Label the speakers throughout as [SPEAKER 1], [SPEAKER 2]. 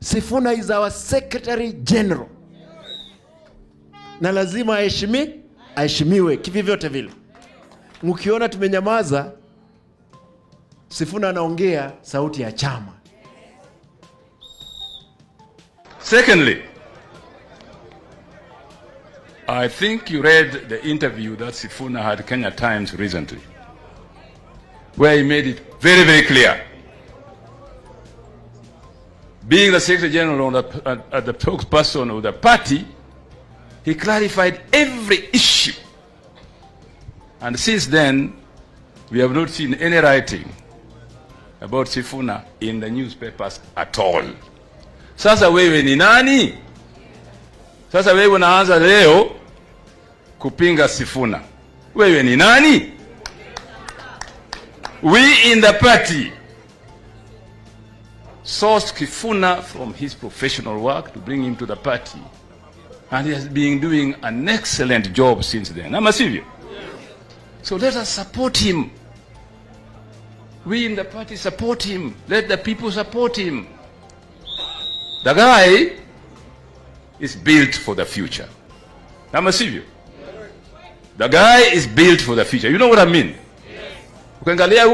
[SPEAKER 1] Sifuna is our Secretary General. Na lazima aheshimiwe kivivyote vile. Mkiona tumenyamaza, Sifuna anaongea sauti ya chama.
[SPEAKER 2] Secondly, I think you read the interview that Sifuna had Kenya Times recently, where he made it very, very clear. Being the Secretary General the spokesperson of the party, he clarified every issue. And since then, we have not seen any writing about Sifuna in the newspapers at all. Sasa wewe ni nani? Sasa wewe unaanza leo kupinga Sifuna. Wewe ni nani? We in the party sourced Sifuna from his professional work to bring him to the party. And he has been doing an excellent job since then. Ama sivyo? So let us support him. We in the party support him. Let the people support him. The guy is built for the future. Ama sivyo? The guy is built for the future. You know what I mean? Ukiangalia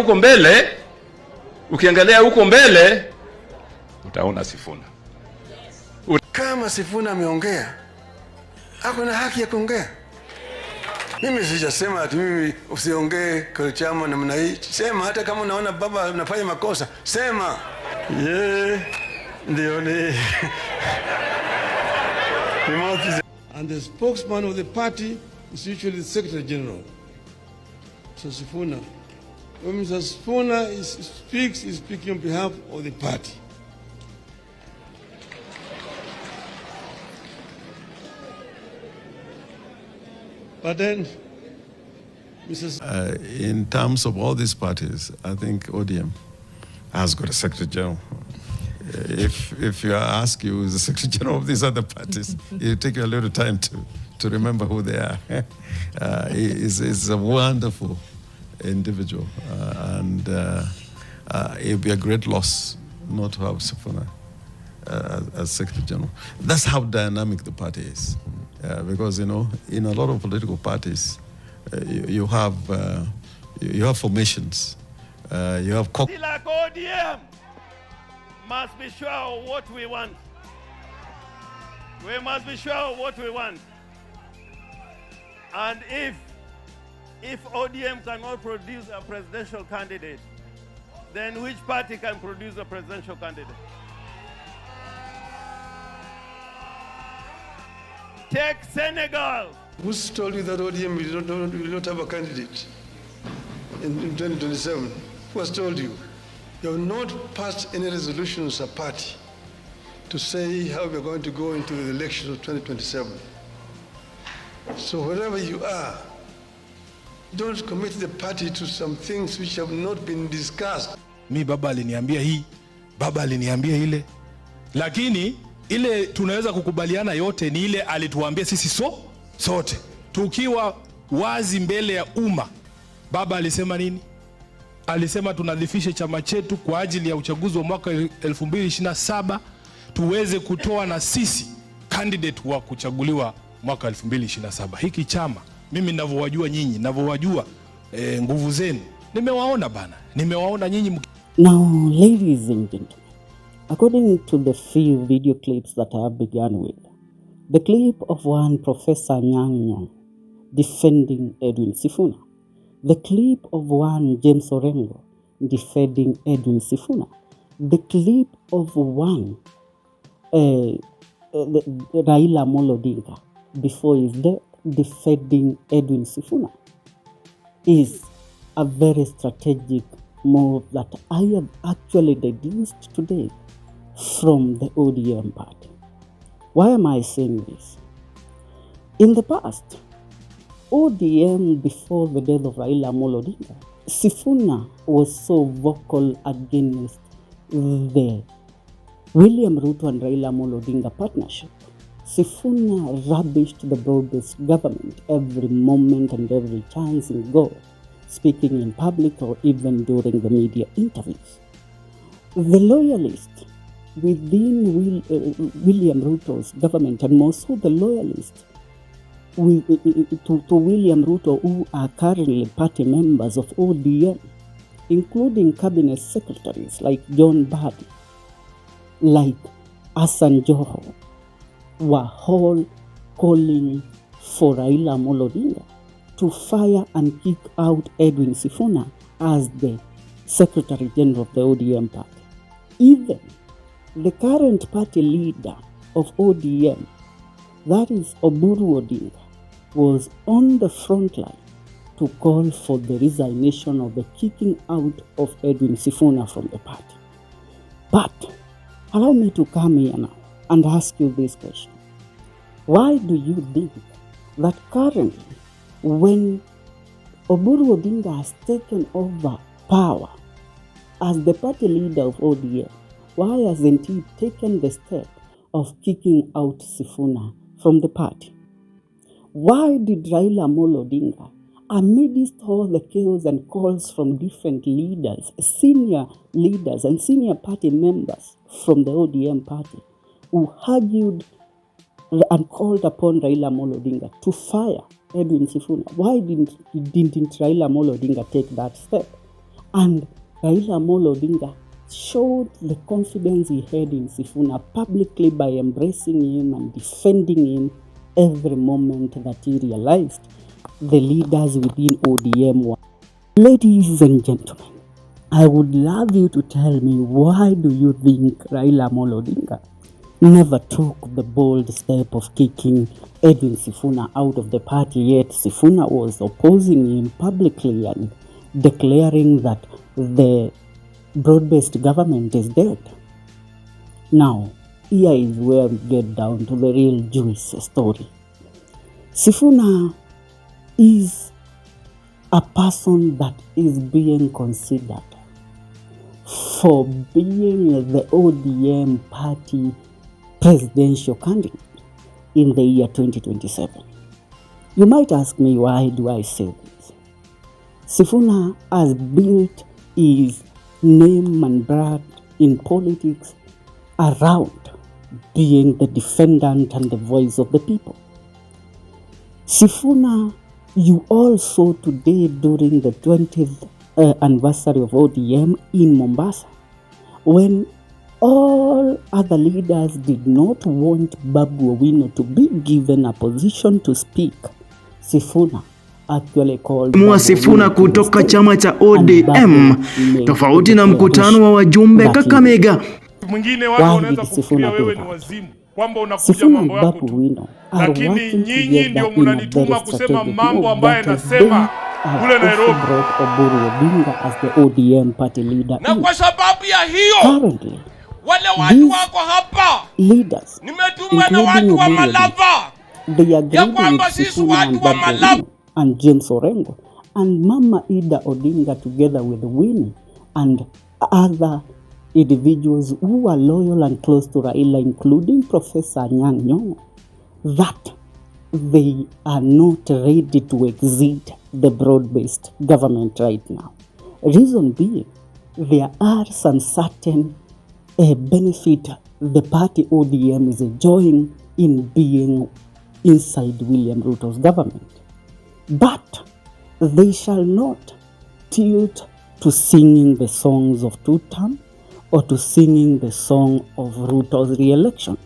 [SPEAKER 2] huko mbele, utaona Sifuna.
[SPEAKER 3] Kama Sifuna ameongea, ako na haki ya kuongea. Mimi sijasema ati mimi usiongee kwa chama namna hii. Sema hata kama unaona baba anafanya makosa, sema. Ndio ni.
[SPEAKER 4] And the spokesman of the party is usually the Secretary General. So Sifuna, when Mr. Sifuna speaks, he's speaking on behalf of the party. But then,
[SPEAKER 5] in terms of all these parties, I think ODM has got a Secretary General. If you ask you who's the Secretary General of these other parties, it'll take you a little time to remember who they are. He's a wonderful individual, and it'll be a great loss not to have Sifuna as Secretary General. That's how dynamic the party is. Because, you know, in a lot of political parties, you have formations, you have...
[SPEAKER 6] Like ODM must be sure of what we want. We must be sure of what we want. And if ODM cannot produce a presidential candidate, then which party can produce a presidential candidate? Take Senegal.
[SPEAKER 3] Who's told you that ODM will not have a candidate in 2027? Who has told you? You have not passed any resolutions as a party to say how we're going to go into the elections of 2027. So wherever you are, don't commit the party to some things which have not been discussed.
[SPEAKER 7] Mi baba aliniambia hii, baba aliniambia ile. Lakini ile tunaweza kukubaliana yote ni ile alituambia sisi sote. Tukiwa wazi mbele ya umma. Baba alisema nini? Alisema tunadhifishe chama chetu kwa ajili ya uchaguzi wa mwaka 2027 tuweze kutoa na sisi candidate wa kuchaguliwa mwaka 2027. Hiki chama mimi ninavyowajua nyinyi, ninavyowajua nguvu zenu. Nimewaona bana. Nimewaona nyinyi.
[SPEAKER 8] Now, ladies and gentlemen, according to the few video clips that I have begun with, the clip of one Professor Nyang defending Edwin Sifuna, the clip of one James Orengo defending Edwin Sifuna, the clip of one Raila Odinga before his death defending Edwin Sifuna is a very strategic move that I have actually deduced today from the ODM party. Why am I saying this? In the past, ODM before the death of Raila Odinga, Sifuna was so vocal against the William Ruto and Raila Odinga partnership. Sifuna rubbished the broad-based government every moment and every chance he got, speaking in public or even during the media interviews. The loyalists within William Ruto's government, and more so the loyalists to William Ruto, who are currently party members of ODM, including cabinet secretaries like John Badi, like Hassan Joho, were all calling for Raila Amolo Odinga to fire and kick out Edwin Sifuna as the Secretary General of the ODM party. Even the current party leader of ODM, that is Oburu Odinga, was on the front line to call for the resignation of the kicking out of Edwin Sifuna from the party. But allow me to come here now and ask you this question. Why do you think that currently, when Oburu Odinga has taken over power as the party leader of ODM, why hasn't he taken the step of kicking out Sifuna from the party? Why did Raila Amolo Odinga, amidst all the chaos and calls from different leaders, senior leaders and senior party members from the ODM party, who argued and called upon Raila Amolo Odinga to fire Edwin Sifuna, why didn't Raila Amolo Odinga take that step? And Raila Amolo Odinga showed the confidence he had in Sifuna publicly by embracing him and defending him every moment that he realized the leaders within ODM were. Ladies and gentlemen, I would love you to tell me, why do you think Raila Amolo Odinga never took the bold step of kicking Edwin Sifuna out of the party, yet Sifuna was opposing him publicly and declaring that the broad-based government is dead? Now, here is where we get down to the real juicy story. Sifuna is a person that is being considered for being the ODM party presidential candidate in the year 2027. You might ask me, why do I say this? Sifuna has built his name and brand in politics around being the defendant and the voice of the people. Sifuna, you also today during the 20th anniversary of ODM in Mombasa, when all other leaders did not want Babu Owino to be given a position to speak, Sifuna actually called
[SPEAKER 9] Sifuna kutoka chama cha ODM, tofauti na mkutano wa wajumbe Kakamega.
[SPEAKER 10] Mwingine watu wanaweza kufikiria wewe ni wazimu, kwamba unakuja mambo yako tu, lakini nyinyi ndio mnanituma kusema mambo ambayo nasema kule Nairobi.
[SPEAKER 8] Oburu Odinga as the ODM party leader.
[SPEAKER 10] Na kwa sababu ya hiyo, wale watu wako hapa
[SPEAKER 8] leaders,
[SPEAKER 10] nimetumwa na watu wa Malava, ya kwamba sisi watu wa Malava
[SPEAKER 8] and James Orengo and Mama Ida Odinga together with Winnie and other individuals who are loyal and close to Raila, including Professor Anyang' Nyong'o, that they are not ready to exit the broad-based government right now. Reason being, there are some certain benefit the party ODM is enjoying in being inside William Ruto's government. But they shall not tilt to singing the songs of two-term or to singing the song of Ruto's re-election.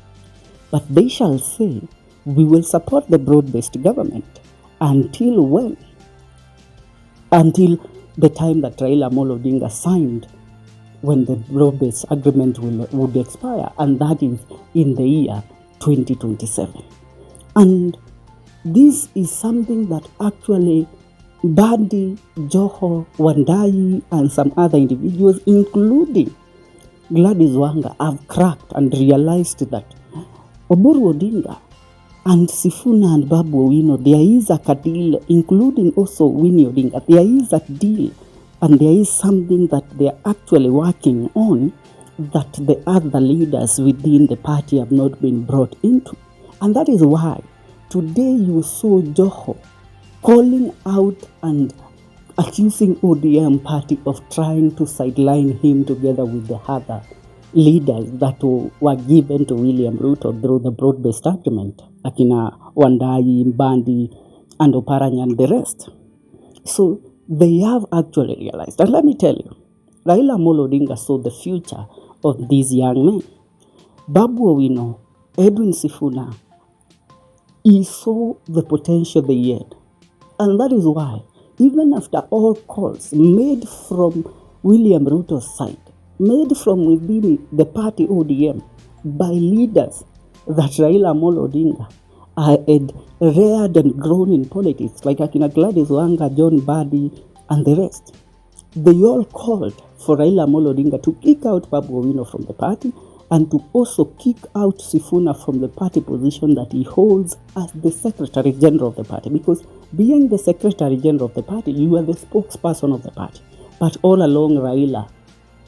[SPEAKER 8] But they shall say, we will support the broad-based government until when? Until the time that Raila Amolo Odinga signed, when the broad-based agreement would expire, and that is in the year 2027. And this is something that actually Badi, Joho, Wandai, and some other individuals, including Gladys Wanga, have cracked and realized that Oburu Odinga and Sifuna and Babu Owino, there is a deal, including also Winnie Odinga, there is a deal and there is something that they are actually working on that the other leaders within the party have not been brought into. And that is why today you saw Joho calling out and accusing ODM party of trying to sideline him together with the other leaders that were given to William Ruto through the broad-based agreement, Akina Wandai, Mbandi, and Oparanya and the rest. So they have actually realized. And let me tell you, Raila Amolo Odinga saw the future of these young men. Babu Owino, Edwin Sifuna, he saw the potential they had. And that is why, even after all calls made from William Ruto's side, made from within the party ODM by leaders that Raila Amolo Odinga had reared and grown in politics, like Akina Gladys Wanga, John Badi, and the rest, they all called for Raila Amolo Odinga to kick out Babu Owino from the party and to also kick out Sifuna from the party position that he holds as the Secretary General of the party. Because being the Secretary General of the party, you are the spokesperson of the party. But all along, Raila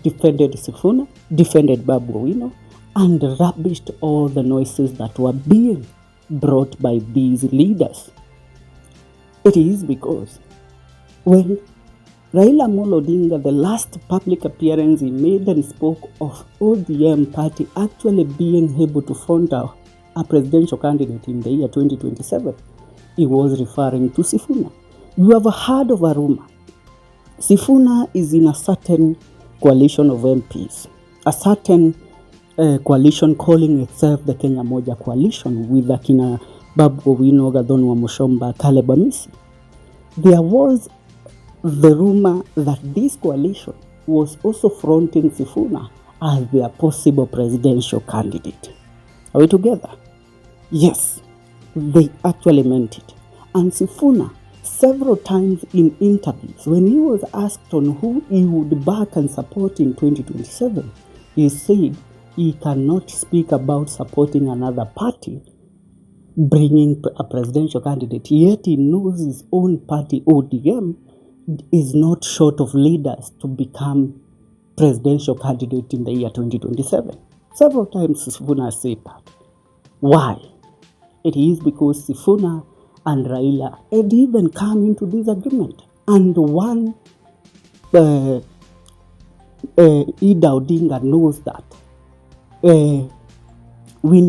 [SPEAKER 8] defended Sifuna, defended Babu Owino, and rubbished all the noises that were being brought by these leaders. It is because when Raila Amolo Odinga, the last public appearance he made and spoke of ODM party actually being able to front a presidential candidate in the year 2027, he was referring to Sifuna. You have heard of a rumor. Sifuna is in a certain coalition of MPs, a certain coalition calling itself the Kenya Moja Coalition with Akina Babu Owino, Gathoni Mushomba, Caleb Amisi. There was the rumor that this coalition was also fronting Sifuna as their possible presidential candidate. Are we together? Yes, they actually meant it. And Sifuna, several times in interviews, when he was asked on who he would back and support in 2027, he said he cannot speak about supporting another party bringing a presidential candidate, yet he knows his own party, ODM, is not short of leaders to become presidential candidate in the year 2027. Several times Sifuna said that. Why? It is because Sifuna and Raila had even come into this agreement. And one, Ida Odinga knows that. Winnie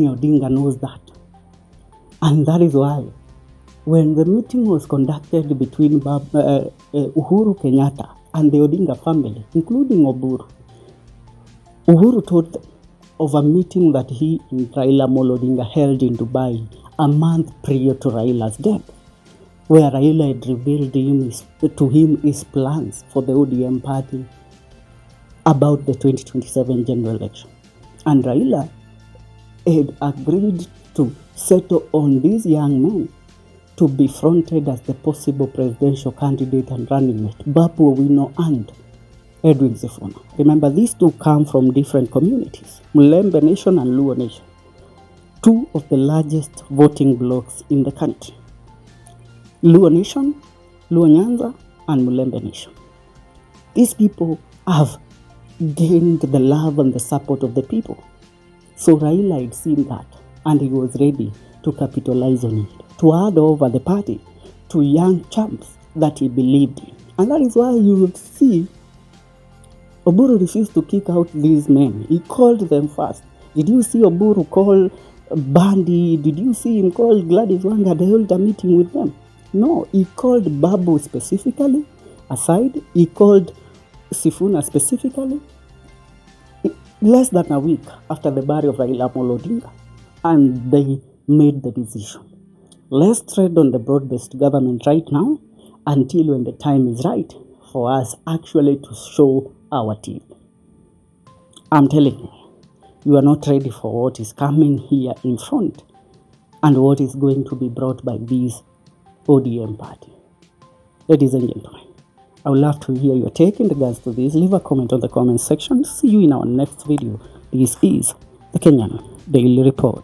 [SPEAKER 8] Odinga knows that. And that is why when the meeting was conducted between Uhuru Kenyatta and the Odinga family, including Oburu, Uhuru told them of a meeting that he and Raila Amolo Odinga held in Dubai a month prior to Raila's death, where Raila had revealed to him his plans for the ODM party about the 2027 general election. And Raila had agreed to settle on these young men to be fronted as the possible presidential candidate and running mate, Babu Owino and Edwin Sifuna. Remember, these two come from different communities, Mulembe Nation and Luo Nation, two of the largest voting blocks in the country. Luo Nation, Luo Nyanza, and Mulembe Nation. These people have gained the love and the support of the people. So Raila had seen that, and he was ready to capitalize on it, to add over the party to young champs that he believed in. And that is why you would see Oburu refused to kick out these men. He called them first. Did you see Oburu call Bandi? Did you see him call Gladys Wanga? They held a meeting with them. No, he called Babu specifically aside. He called Sifuna specifically less than a week after the burial of Raila Amolo Odinga. And they made the decision. Let's tread on the broad-based government right now until when the time is right for us actually to show our teeth. I'm telling you, you are not ready for what is coming here in front and what is going to be brought by this ODM party. Ladies and gentlemen, I would love to hear your take in regards to this. Leave a comment on the comment section. See you in our next video. This is the Kenyan Daily Report.